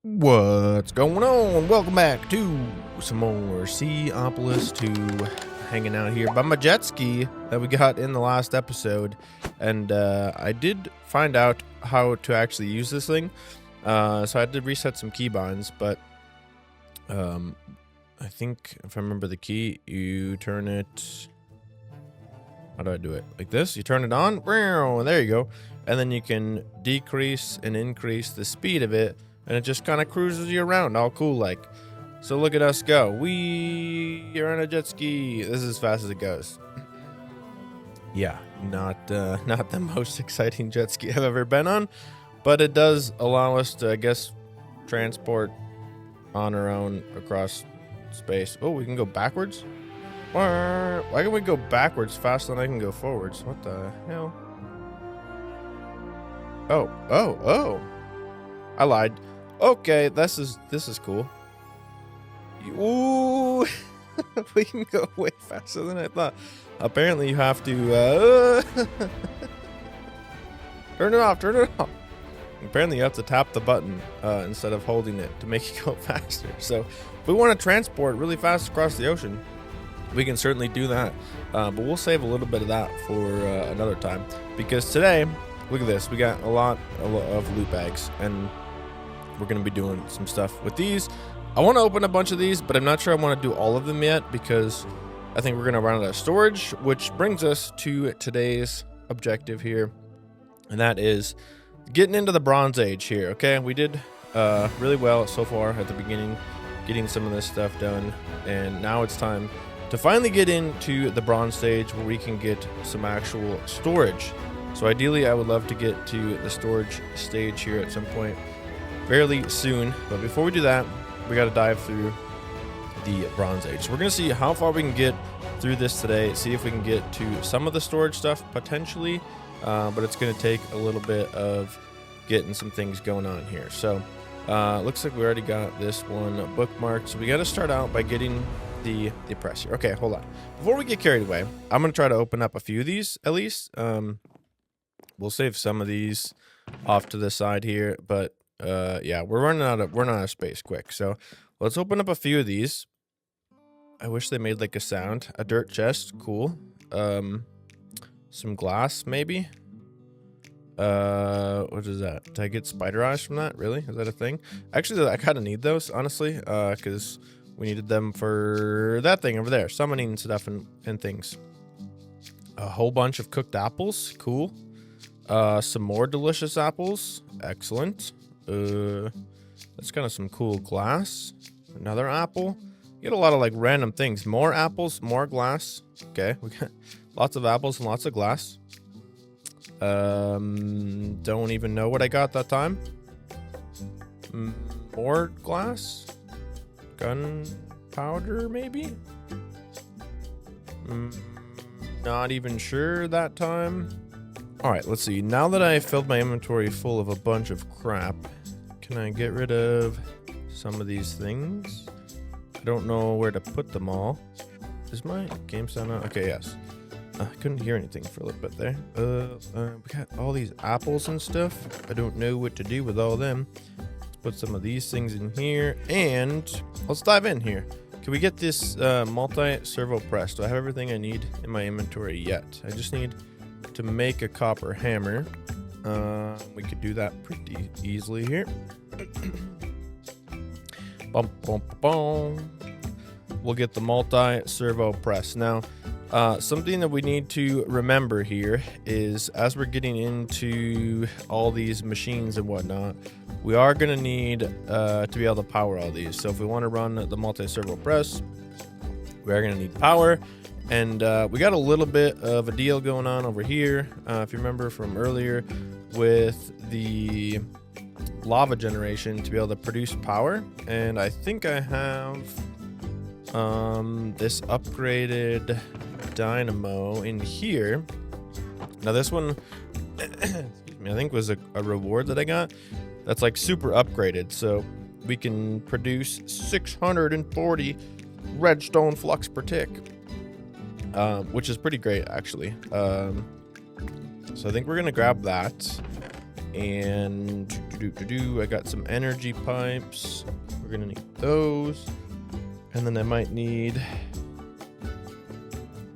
What's going on? Welcome back to some more SeaOpolis 2. Hanging out here by my jet ski that we got in the last episode. And I did find out how to actually use this thing. So I had to reset some keybinds, but I think if I remember the key, you turn it... How do I do it? Like this? You turn it on. There you go. And then you can decrease and increase the speed of it. And it just kind of cruises you around, all cool like. So look at us go. We are on a jet ski. This is as fast as it goes. Yeah, not the most exciting jet ski I've ever been on, but it does allow us to, I guess, transport on our own across space. Oh, we can go backwards? Why can we go backwards faster than I can go forwards? What the hell? Oh. I lied. Okay, this is cool. Ooh, we can go way faster than I thought. Apparently, you have to turn it off. Apparently, you have to tap the button instead of holding it to make it go faster. So, if we want to transport really fast across the ocean, we can certainly do that. But we'll save a little bit of that for another time, because today, look at this. We got a lot of loot bags, and we're going to be doing some stuff with these. I want to open a bunch of these, but I'm not sure I want to do all of them yet, because I think we're going to run out of storage, which brings us to today's objective here, and that is getting into the Bronze Age here. Okay, we did really well so far at the beginning, getting some of this stuff done, and now it's time to finally get into the Bronze Stage where we can get some actual storage. So ideally, I would love to get to the storage stage here at some point fairly soon. But before we do that, we got to dive through the Bronze Age. So we're going to see how far we can get through this today, see if we can get to some of the storage stuff potentially, but it's going to take a little bit of getting some things going on here. So looks like we already got this one bookmarked. So we got to start out by getting the press here. Okay, hold on. Before we get carried away, I'm going to try to open up a few of these at least. We'll save some of these off to the side here, but yeah, we're running out of space quick. So let's open up a few of these. I wish they made like a sound. A dirt chest, cool. Some glass maybe. What is that? Did I get spider eyes from that? Really? Is that a thing? Actually, I kind of need those, honestly, because we needed them for that thing over there, summoning stuff and things. A whole bunch of cooked apples, cool. Some more delicious apples, excellent. That's kind of some cool glass. Another apple. You get a lot of like random things. More apples, more glass. Okay, we got lots of apples and lots of glass. Don't even know what I got that time. More glass. Gunpowder, maybe. Not even sure that time. All right, let's see. Now that I filled my inventory full of a bunch of crap, can I get rid of some of these things? I don't know where to put them all. Is my game sound on? Okay, yes. I couldn't hear anything for a little bit there. We got all these apples and stuff. I don't know what to do with all them. Let's put some of these things in here, and let's dive in here. Can we get this multi-servo press? Do I have everything I need in my inventory yet? I just need to make a copper hammer. We could do that pretty easily here. Bum, bum, bum. We'll get the multi-servo press. Now, something that we need to remember here is as we're getting into all these machines and whatnot, we are going to need to be able to power all these. So if we want to run the multi-servo press, we are going to need power. And we got a little bit of a deal going on over here. If you remember from earlier with the lava generation to be able to produce power. And I think I have this upgraded dynamo in here. Now this one, excuse me, I think was a reward that I got. That's like super upgraded. So we can produce 640 redstone flux per tick. Which is pretty great, actually. So I think we're going to grab that. And I got some energy pipes. We're gonna need those. And then I might need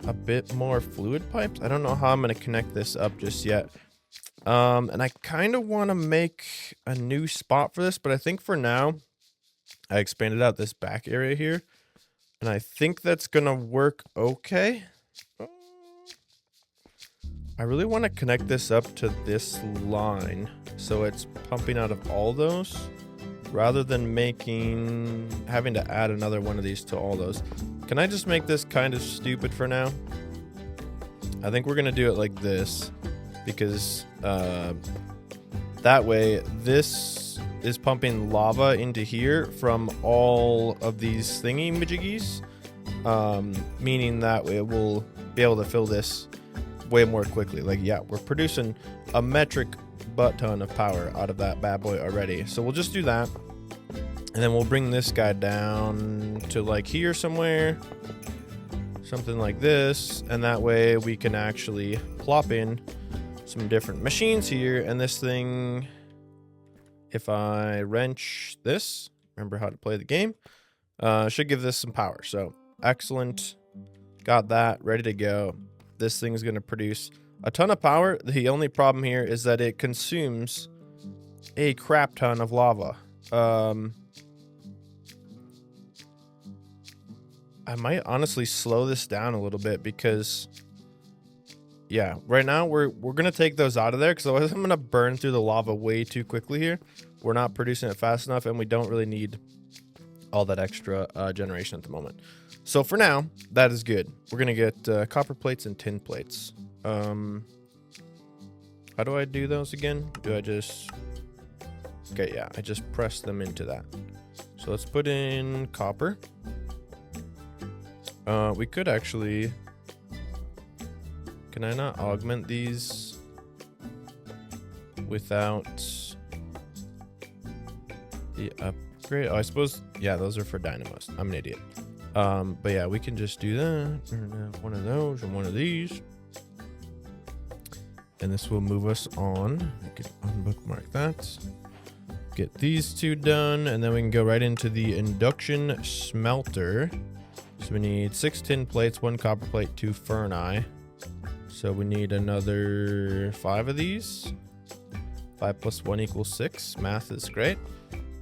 a bit more fluid pipes. I don't know how I'm gonna connect this up just yet. And I kind of want to make a new spot for this, but I think for now I expanded out this back area here, and I think that's gonna work okay. I really want to connect this up to this line so it's pumping out of all those rather than having to add another one of these to all those. Can I just make this kind of stupid for now? I think we're gonna do it like this, because that way this is pumping lava into here from all of these thingy majiggies, meaning that way it will be able to fill this way more quickly. Like, yeah, we're producing a metric butt ton of power out of that bad boy already. So we'll just do that, and then we'll bring this guy down to like here somewhere, something like this, and that way we can actually plop in some different machines here. And this thing, if I wrench this, remember how to play the game, should give this some power. So excellent, got that ready to go. This thing is going to produce a ton of power. The only problem here is that it consumes a crap ton of lava. I might honestly slow this down a little bit, because yeah, right now we're gonna take those out of there, because otherwise I'm gonna burn through the lava way too quickly here. We're not producing it fast enough, and we don't really need all that extra generation at the moment. So for now, that is good. We're gonna get copper plates and tin plates. How do I do those again? Do I just... Okay, yeah, I just press them into that. So let's put in copper. We could actually... Can I not augment these without the upgrade? Oh, I suppose, yeah, those are for dynamos. I'm an idiot. But yeah, we can just do that. One of those and one of these. And this will move us on. We can unbookmark that. Get these two done, and then we can go right into the induction smelter. So we need 6 tin plates, 1 copper plate, 2 ferni. So we need another 5 of these. 5 plus 1 equals 6. Math is great.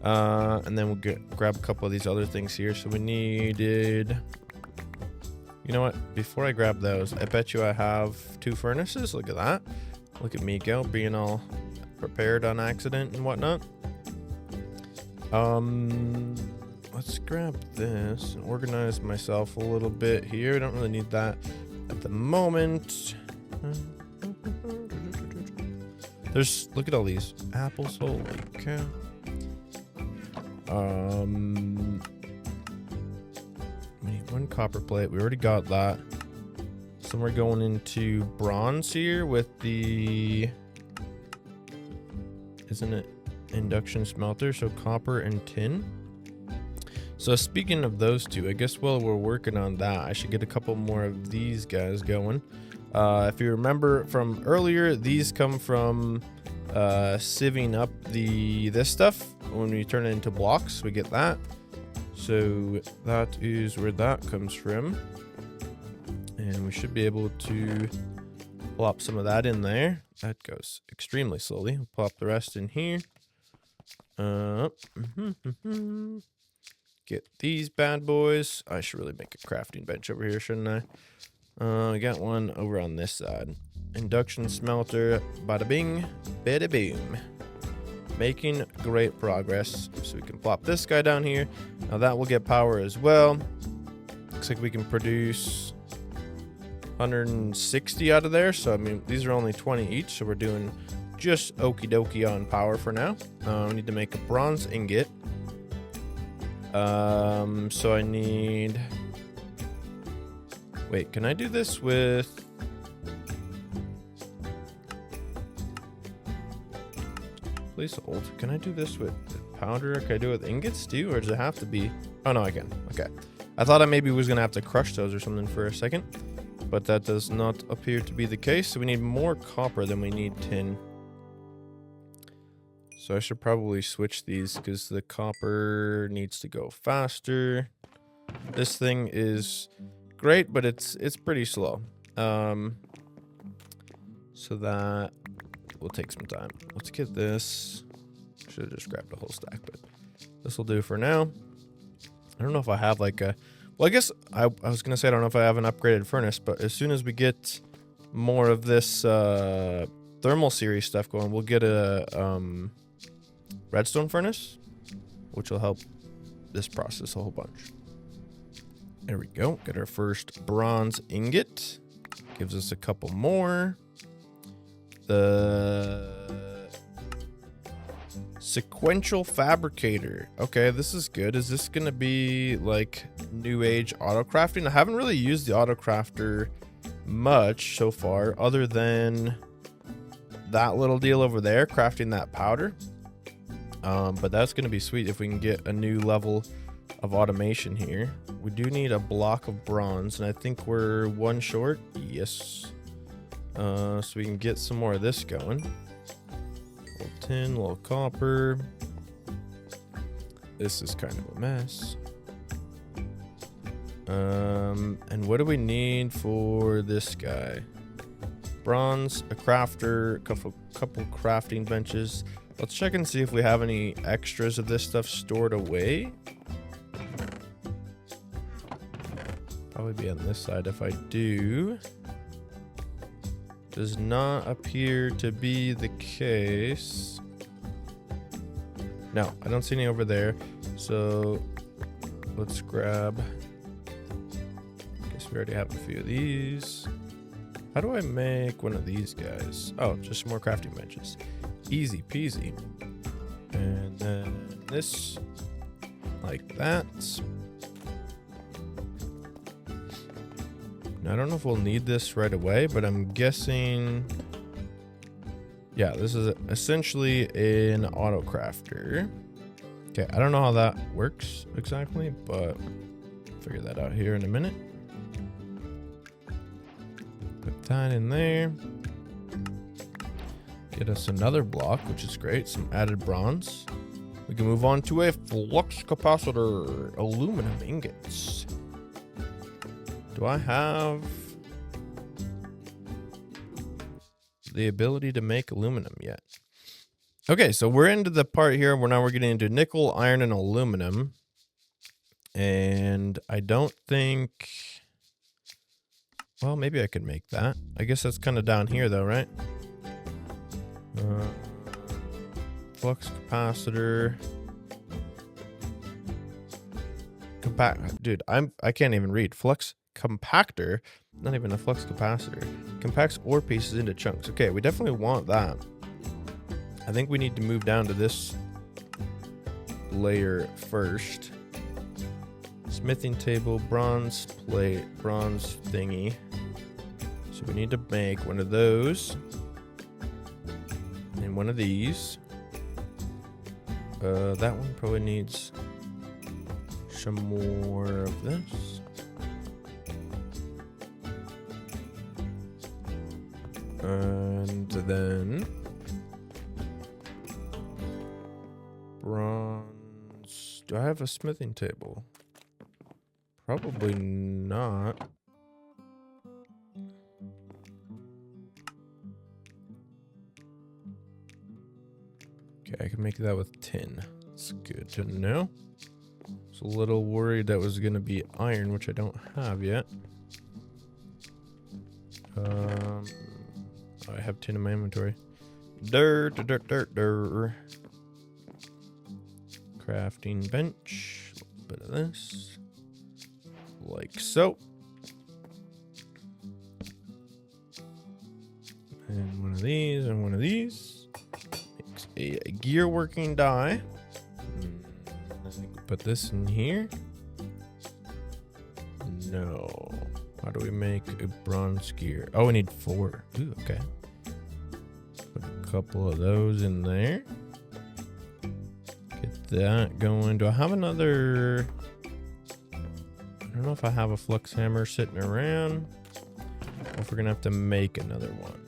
And then we'll grab a couple of these other things here. So we needed... You know what? Before I grab those, I bet you I have 2 furnaces. Look at that. Look at me go, being all prepared on accident and whatnot. Let's grab this and organize myself a little bit here. I don't really need that at the moment. Look at all these apples. Holy cow. We need 1 copper plate. We already got that. So we're going into bronze here with the... Isn't it induction smelter? So copper and tin. So speaking of those two, I guess while we're working on that, I should get a couple more of these guys going. If you remember from earlier, these come from sieving up this stuff. When we turn it into blocks, we get that. So that is where that comes from. And we should be able to plop some of that in there. That goes extremely slowly. We'll plop the rest in here. Get these bad boys. I should really make a crafting bench over here, shouldn't I? I got one over on this side. Induction smelter. Bada bing, bada boom. Making great progress. So we can plop this guy down here. Now that will get power as well. Looks like we can produce 160 out of there. So I mean, these are only 20 each. So we're doing just okie dokie on power for now. We need to make a bronze ingot. So I need... Wait, can I do this with... Please hold. Can I do this with powder? Can I do it with ingots too? Or does it have to be... Oh, no, I can. Okay. I thought I maybe was going to have to crush those or something for a second. But that does not appear to be the case. So we need more copper than we need tin. So I should probably switch these because the copper needs to go faster. This thing is great, but it's pretty slow. So that will take some time. Let's get this. Should have just grabbed a whole stack, but this will do for now. I don't know if I have like a... Well, I guess I was going to say I don't know if I have an upgraded furnace, but as soon as we get more of this thermal series stuff going, we'll get a redstone furnace, which will help this process a whole bunch. There we go. Get our first bronze ingot. Gives us a couple more. The sequential fabricator. Okay, this is good. Is this going to be like new age auto crafting? I haven't really used the auto crafter much so far, other than that little deal over there, crafting that powder. But that's going to be sweet if we can get a new level of automation here. We do need a block of bronze, and I think we're one short. Yes. So we can get some more of this going. A little tin, a little copper. This is kind of a mess. And what do we need for this guy? Bronze, a crafter, a couple crafting benches. Let's check and see if we have any extras of this stuff stored away. Probably be on this side if I do. Does not appear to be the case. No, I don't see any over there. So let's grab. Guess we already have a few of these. How do I make one of these guys? Oh, just more crafting benches. Easy peasy. And then this, like that. Now, I don't know if we'll need this right away, but I'm guessing... Yeah, this is essentially an auto crafter. Okay, I don't know how that works exactly, but I'll figure that out here in a minute. Put that in there. Get us another block, which is great. Some added bronze. We can move on to a flux capacitor. Aluminum ingots. Do I have the ability to make aluminum yet? Okay, so we're into the part here where now we're getting into nickel, iron, and aluminum. And I don't think... Well, maybe I could make that. I guess that's kind of down here though, right? Flux capacitor. Dude, I can't even read. Flux compactor, not even a flux capacitor. Compacts ore pieces into chunks. Okay, we definitely want that. I think we need to move down to this layer first. Smithing table, bronze plate, bronze thingy. So we need to make one of those. And one of these. That one probably needs some more of this. And then bronze. Do I have a smithing table? Probably not. Okay, I can make that with tin. It's good to know. I was a little worried that was going to be iron, which I don't have yet. I have tin in my inventory. Dirt. Crafting bench. A little bit of this. Like so. And one of these and one of these. Makes a gear working die. I think we put this in here. No. How do we make a bronze gear? Oh, we need 4. Ooh, okay. Put a couple of those in there. Get that going. Do I have another... I don't know if I have a flux hammer sitting around. Or if we're going to have to make another one.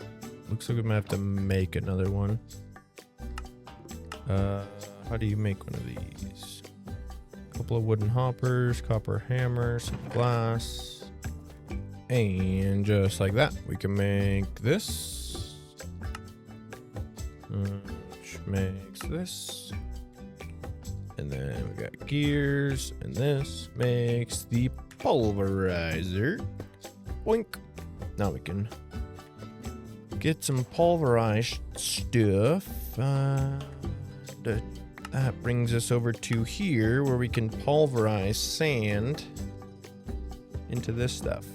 Looks like we might have to make another one. How do you make one of these? A couple of wooden hoppers, copper hammers, glass, and just like that, we can make this, which makes this, and then we got gears, and this makes the pulverizer. Boink. Now we can get some pulverized stuff. That brings us over to here where we can pulverize sand into this stuff.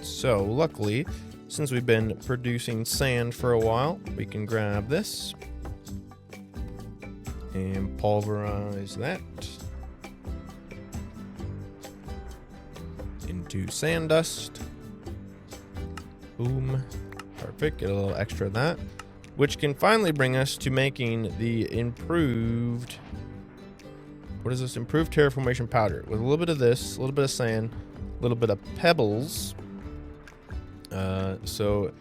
So luckily, since we've been producing sand for a while, we can grab this and pulverize that into sand dust. Boom. Perfect. Get a little extra of that, which can finally bring us to making the improved, what is this? Improved terraformation powder with a little bit of this, a little bit of sand, a little bit of pebbles. So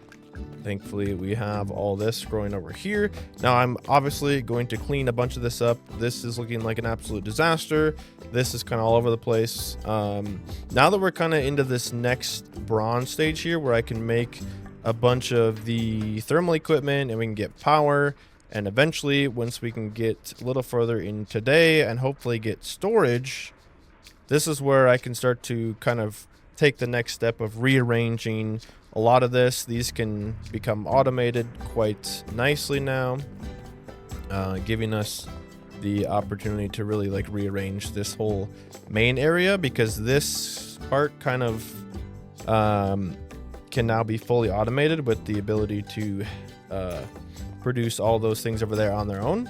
thankfully we have all this growing over here. Now I'm obviously going to clean a bunch of this up. This is looking like an absolute disaster. This is kind of all over the place. Now that we're kind of into this next bronze stage here where I can make a bunch of the thermal equipment and we can get power, and eventually once we can get a little further in today and hopefully get storage, this is where I can start to kind of take the next step of rearranging a lot of this. These can become automated quite nicely now, giving us the opportunity to really like rearrange this whole main area, because this part kind of can now be fully automated with the ability to produce all those things over there on their own.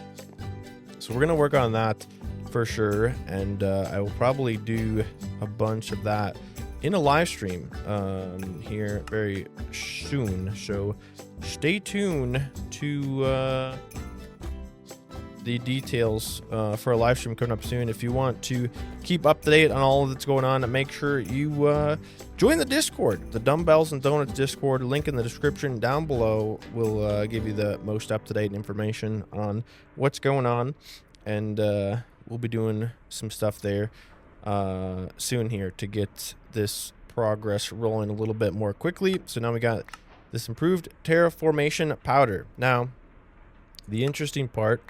So we're gonna work on that for sure, and I will probably do a bunch of that in a live stream here very soon. So stay tuned to the details for a live stream coming up soon. If you want to keep up to date on all that's going on, make sure you join the Discord, the Dumbbells and Donuts Discord. Link in the description down below will give you the most up-to-date information on what's going on, and we'll be doing some stuff there soon here to get this progress rolling a little bit more quickly. So now we got this improved terraformation powder. Now the interesting part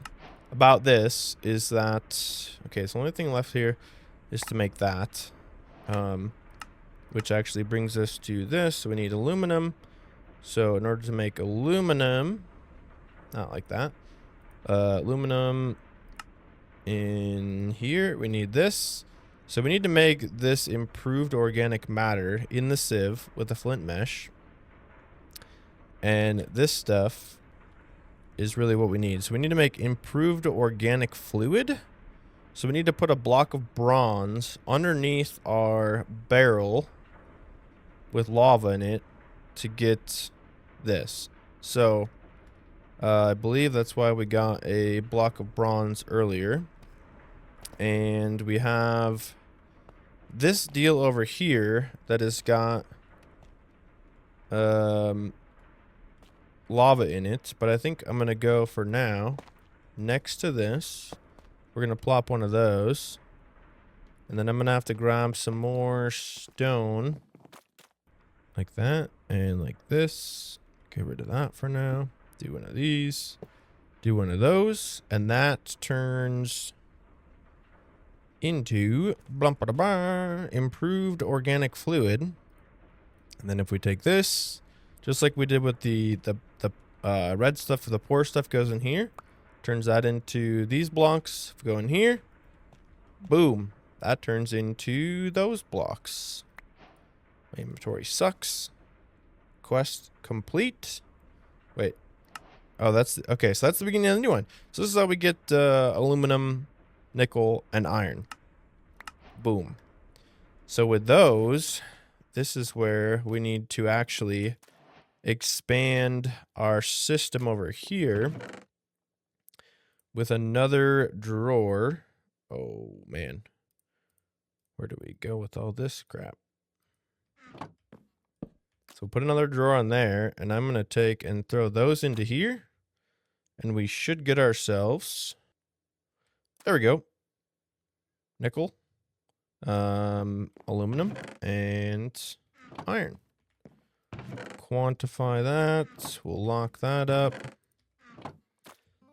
about this is that, okay, so the only thing left here is to make that, which actually brings us to this. So we need aluminum. So in order to make aluminum, not like that, aluminum in here, we need this. So we need to make this improved organic matter in the sieve with a flint mesh. And this stuff is really what we need. So we need to make improved organic fluid. So we need to put a block of bronze underneath our barrel with lava in it to get this. So I believe that's why we got a block of bronze earlier. And we have this deal over here that has got lava in it, but I think I'm gonna go for now next to this. We're gonna plop one of those, and then I'm gonna have to grab some more stone like that and like this. Get rid of that for now. Do one of these, do one of those, and that turns into improved organic fluid. And then if we take this, just like we did with the red stuff, the poor stuff goes in here, turns that into these blocks. If we go in here, boom, that turns into those blocks. My inventory sucks. Quest complete. Wait. Oh, that's okay. So that's the beginning of the new one. So this is how we get aluminum, nickel, and iron. Boom. So with those, this is where we need to actually expand our system over here with another drawer. Oh man, where do we go with all this crap? So put another drawer on there, and I'm gonna take and throw those into here. And we should get ourselves, there we go, nickel, aluminum, and iron. Quantify that. We'll lock that up.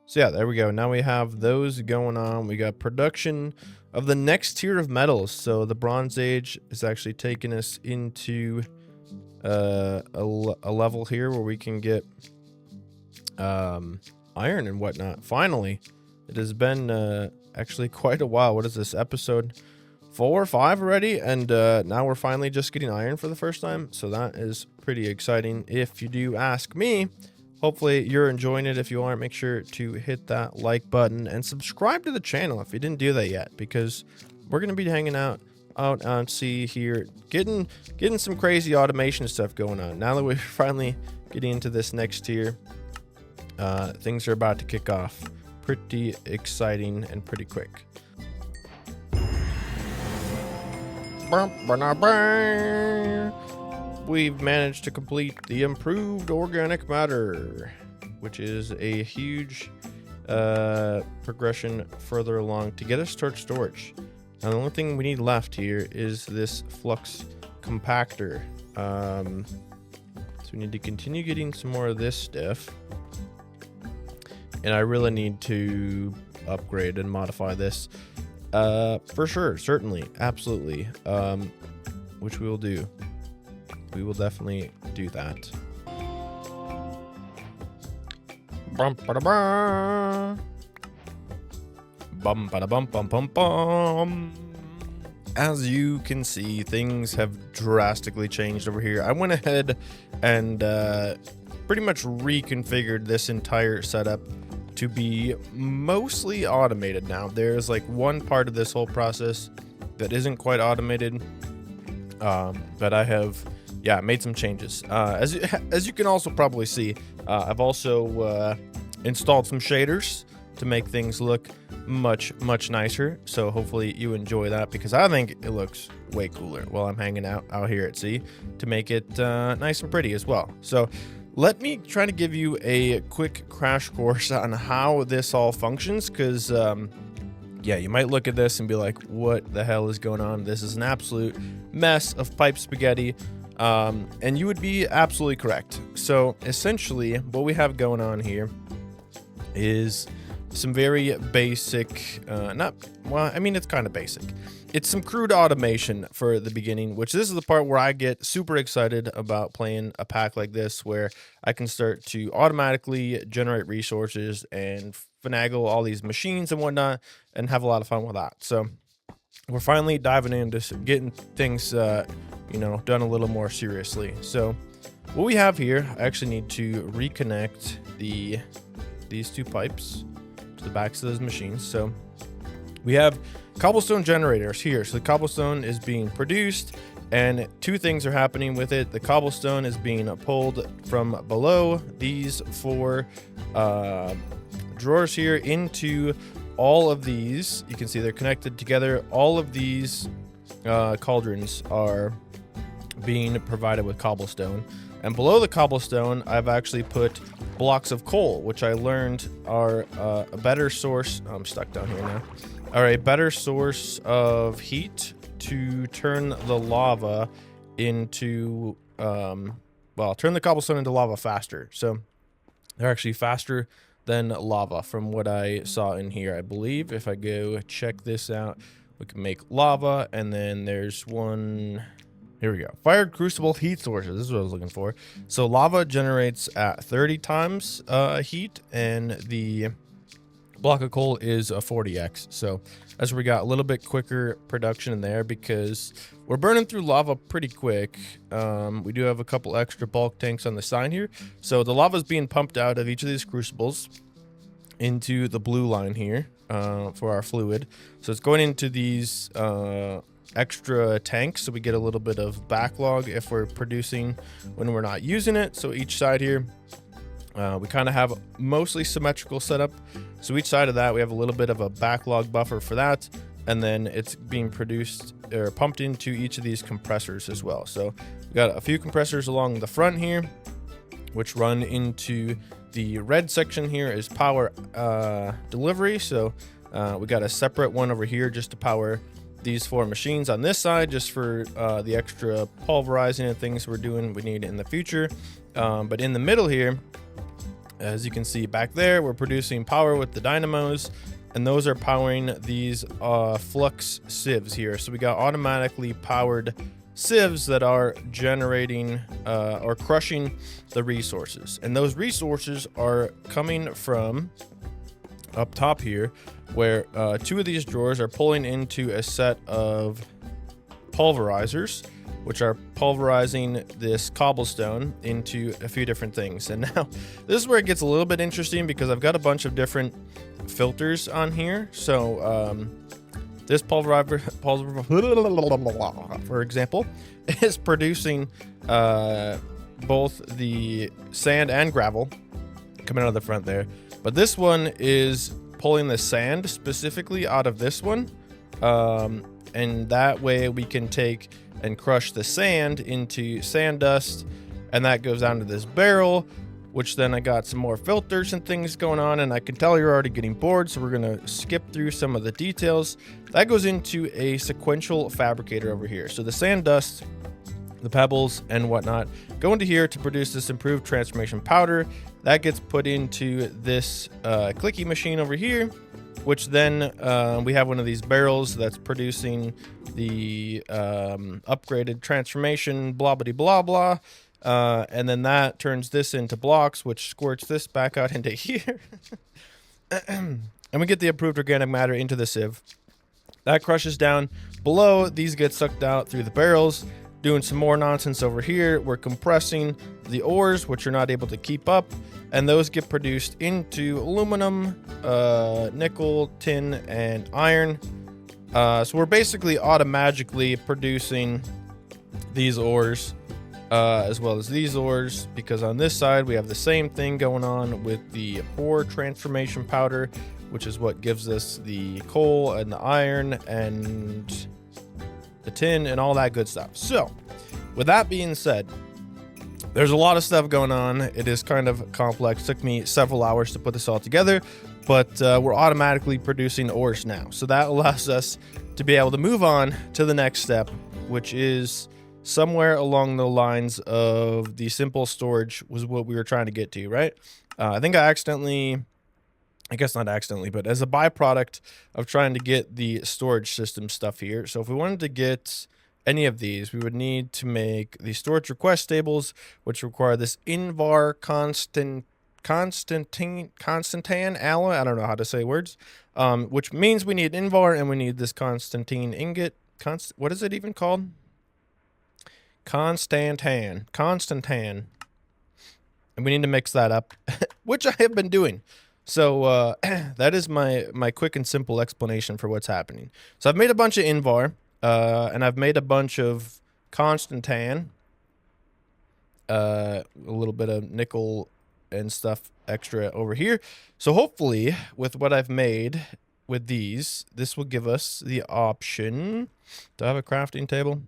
So yeah, there we go. Now we have those going on. We got production of the next tier of metals. So the Bronze Age is actually taking us into a level here where we can get iron and whatnot. Finally, it has been actually quite a while. What is this, episode 4 or 5 already? And now we're finally just getting iron for the first time. So that is pretty exciting if you do ask me. Hopefully you're enjoying it. If you aren't, make sure to hit that like button and subscribe to the channel if you didn't do that yet, because we're going to be hanging out on sea here, getting some crazy automation stuff going on. Now that we're finally getting into this next tier, things are about to kick off. Pretty exciting and pretty quick. We've managed to complete the improved organic matter, which is a huge progression further along to get us towards storage. Now the only thing we need left here is this flux compactor. So we need to continue getting some more of this stuff. And I really need to upgrade and modify this for sure, certainly, absolutely, which we will do. We will definitely do that. Bum ba bum bum bum bum. As you can see, things have drastically changed over here. I went ahead and pretty much reconfigured this entire setup to be mostly automated now. There's like one part of this whole process that isn't quite automated, but I have made some changes. As you can also probably see, I've also installed some shaders to make things look much nicer. So hopefully you enjoy that, because I think it looks way cooler while I'm hanging out here at sea, to make it nice and pretty as well. So let me try to give you a quick crash course on how this all functions, because you might look at this and be like, what the hell is going on? This is an absolute mess of pipe spaghetti. And you would be absolutely correct. So essentially what we have going on here is some very basic, it's kind of basic. It's some crude automation for the beginning, which this is the part where I get super excited about playing a pack like this, where I can start to automatically generate resources and finagle all these machines and whatnot and have a lot of fun with that. So we're finally diving into getting things, done a little more seriously. So what we have here, I actually need to reconnect these two pipes to the backs of those machines. So we have cobblestone generators here. So the cobblestone is being produced, and two things are happening with it. The cobblestone is being pulled from below these 4 drawers here into all of these. You can see they're connected together. All of these cauldrons are being provided with cobblestone, and below the cobblestone I've actually put blocks of coal, which I learned are a better source. I'm stuck down here now. Are a better source of heat to turn the lava into turn the cobblestone into lava faster. So they're actually faster than lava from what I saw in here. I believe if I go check this out, we can make lava, and then there's one. Here we go. Fired crucible heat sources. This is what I was looking for. So lava generates at 30 times heat, and the block of coal is a 40x. So as we got a little bit quicker production in there, because we're burning through lava pretty quick. We do have a couple extra bulk tanks on the side here. So the lava is being pumped out of each of these crucibles into the blue line here for our fluid. So it's going into these extra tanks, so we get a little bit of backlog if we're producing when we're not using it. So each side here, we kind of have mostly symmetrical setup. So each side of that, we have a little bit of a backlog buffer for that, and then it's being produced or pumped into each of these compressors as well. So we got a few compressors along the front here, which run into The red section here is power delivery. So we got a separate one over here just to power these 4 machines on this side, just for the extra pulverizing and things we need in the future. But in the middle here, as you can see back there, we're producing power with the dynamos, and those are powering these flux sieves here. So we got automatically powered sieves that are generating or crushing the resources, and those resources are coming from up top here, where 2 of these drawers are pulling into a set of pulverizers, which are pulverizing this cobblestone into a few different things. And now this is where it gets a little bit interesting, because I've got a bunch of different filters on here. So this pulverizer, for example, is producing both the sand and gravel coming out of the front there. But this one is pulling the sand specifically out of this one. And that way we can take and crush the sand into sand dust. And that goes down to this barrel, which then I got some more filters and things going on. And I can tell you're already getting bored, so we're going to skip through some of the details. That goes into a sequential fabricator over here. So the sand dust, the pebbles and whatnot go into here to produce this improved transformation powder. That gets put into this clicky machine over here, which then we have one of these barrels that's producing the upgraded transformation, blah, blah, blah, blah. And then that turns this into blocks, which squirts this back out into here. And we get the improved organic matter into the sieve. That crushes down below. These get sucked out through the barrels. Doing some more nonsense over here. We're compressing the ores, which are not able to keep up, and those get produced into aluminum, nickel, tin, and iron. So we're basically automatically producing these ores as well as these ores, because on this side we have the same thing going on with the ore transformation powder, which is what gives us the coal and the iron and the tin and all that good stuff. So with that being said, there's a lot of stuff going on. It is kind of complex. It took me several hours to put this all together, but we're automatically producing ores now. So that allows us to be able to move on to the next step, which is somewhere along the lines of the simple storage was what we were trying to get to, right? I think I guess not accidentally, but as a byproduct of trying to get the storage system stuff here. So if we wanted to get any of these, we would need to make the storage request tables, which require this Invar Constantine alloy. I don't know how to say words, which means we need Invar and we need this Constantine ingot. What is it even called? Constantine. And we need to mix that up, which I have been doing. So that is my quick and simple explanation for what's happening. So I've made a bunch of Invar, and I've made a bunch of Constantine, a little bit of nickel and stuff extra over here. So hopefully with what I've made with these, this will give us the option. Do I have a crafting table?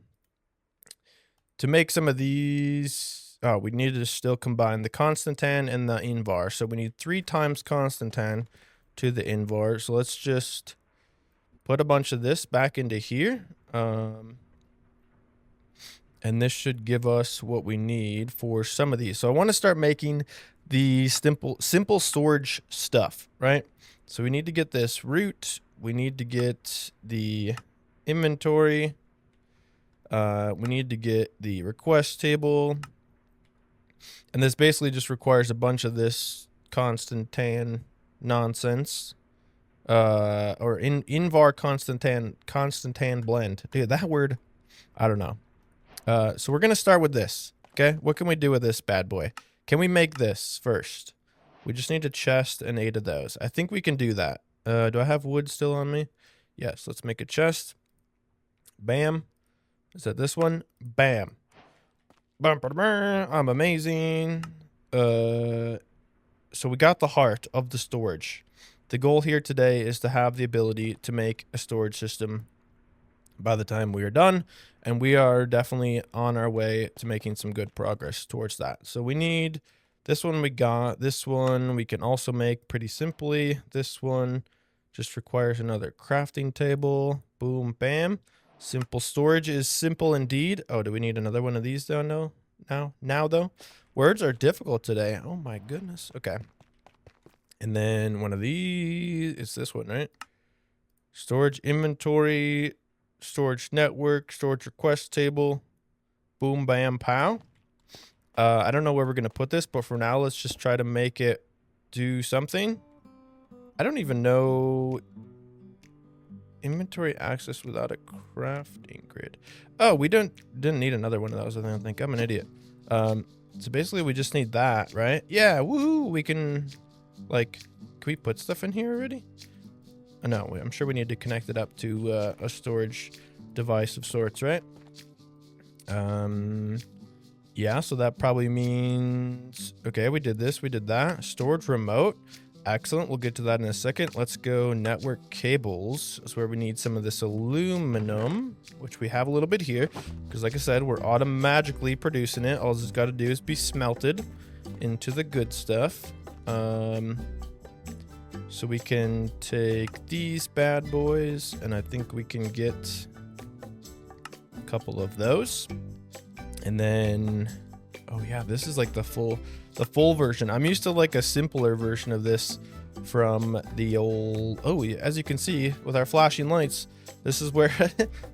To make some of these. Oh, we need to still combine the Constantine and the Invar. So we need 3 times Constantine to the Invar. So let's just put a bunch of this back into here. And this should give us what we need for some of these. So I want to start making the simple storage stuff, right? So we need to get this root. We need to get the inventory. We need to get the request table. And this basically just requires a bunch of this Constantine nonsense. Or Invar Constantine blend. Dude, that word, I don't know. So we're going to start with this. Okay, what can we do with this bad boy? Can we make this first? We just need a chest and 8 of those. I think we can do that. Do I have wood still on me? Yes, let's make a chest. Bam. Is that this one? Bam. I'm amazing. So we got the heart of the storage. The goal here today is to have the ability to make a storage system by the time we are done, and we are definitely on our way to making some good progress towards that. So we need This one we got. This one we can also make pretty simply. This one just requires another crafting table. Boom, bam. Simple storage is simple indeed. Oh, do we need another one of these though? No, now though. Words are difficult today. Oh my goodness. Okay. And then one of these, it's this one, right? Storage inventory, storage network, storage request table. Boom, bam, pow. I don't know where we're going to put this, but for now, let's just try to make it do something. I don't even know. Inventory access without a crafting grid. Oh, we didn't need another one of those, I don't think. I'm an idiot. So basically, we just need that, right? Yeah, woo! We can, like, can we put stuff in here already? No, I'm sure we need to connect it up to a storage device of sorts, right? Yeah, so that probably means, okay, we did this, we did that. Storage remote. Excellent. We'll get to that in a second. Let's go network cables. That's where we need some of this aluminum, which we have a little bit here. Because like I said, we're automatically producing it. All it's got to do is be smelted into the good stuff. So we can take these bad boys, and I think we can get a couple of those. And then, oh yeah, this is like the full version. I'm used to like a simpler version of this from the old, oh, as you can see with our flashing lights, this is where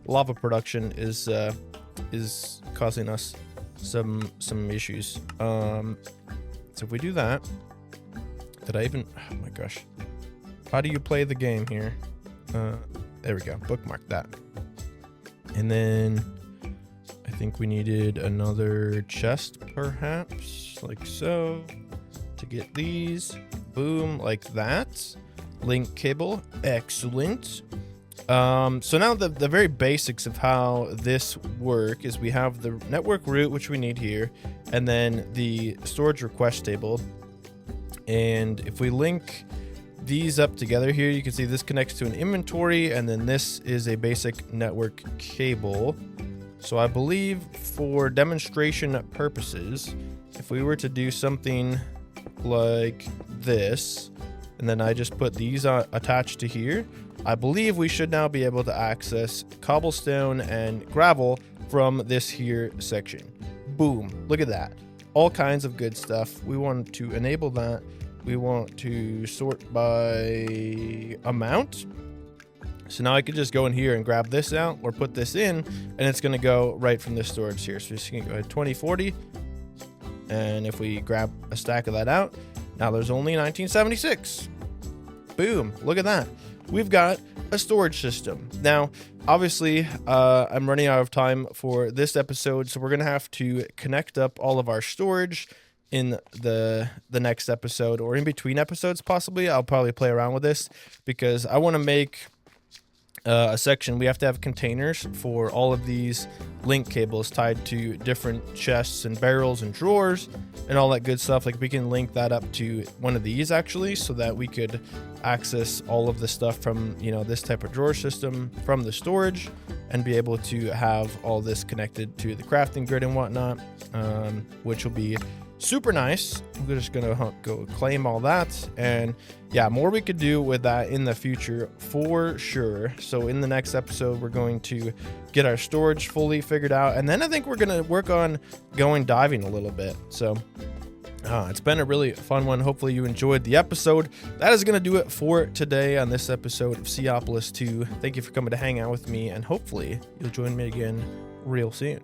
lava production is causing us some issues. So if we do that, oh my gosh, how do you play the game here? There we go, bookmark that. And then I think we needed another chest, perhaps, like so, to get these. Boom, like that. Link cable, excellent. So now the very basics of how this work is we have the network route, which we need here, and then the storage request table. And if we link these up together here, you can see this connects to an inventory, and then this is a basic network cable. So I believe for demonstration purposes, if we were to do something like this, and then I just put these attached to here, I believe we should now be able to access cobblestone and gravel from this here section. Boom, look at that. All kinds of good stuff. We want to enable that. We want to sort by amount. So now I could just go in here and grab this out or put this in, and it's going to go right from this storage here. So just going to go ahead 2040. And if we grab a stack of that out, now there's only 1976. Boom. Look at that. We've got a storage system. Now, obviously, I'm running out of time for this episode, so we're going to have to connect up all of our storage in the next episode, or in between episodes possibly. I'll probably play around with this because I want to make a section. We have to have containers for all of these link cables tied to different chests and barrels and drawers and all that good stuff. Like we can link that up to one of these actually, so that we could access all of the stuff from, you know, this type of drawer system from the storage, and be able to have all this connected to the crafting grid and whatnot, which will be super nice. We're just gonna go claim all that, and yeah, more we could do with that in the future for sure. So in the next episode, we're going to get our storage fully figured out, and then I think we're gonna work on going diving a little bit. So it's been a really fun one. Hopefully you enjoyed the episode. That is going to do it for today on this episode of SeaOpolis 2. Thank you for coming to hang out with me, and hopefully you'll join me again real soon.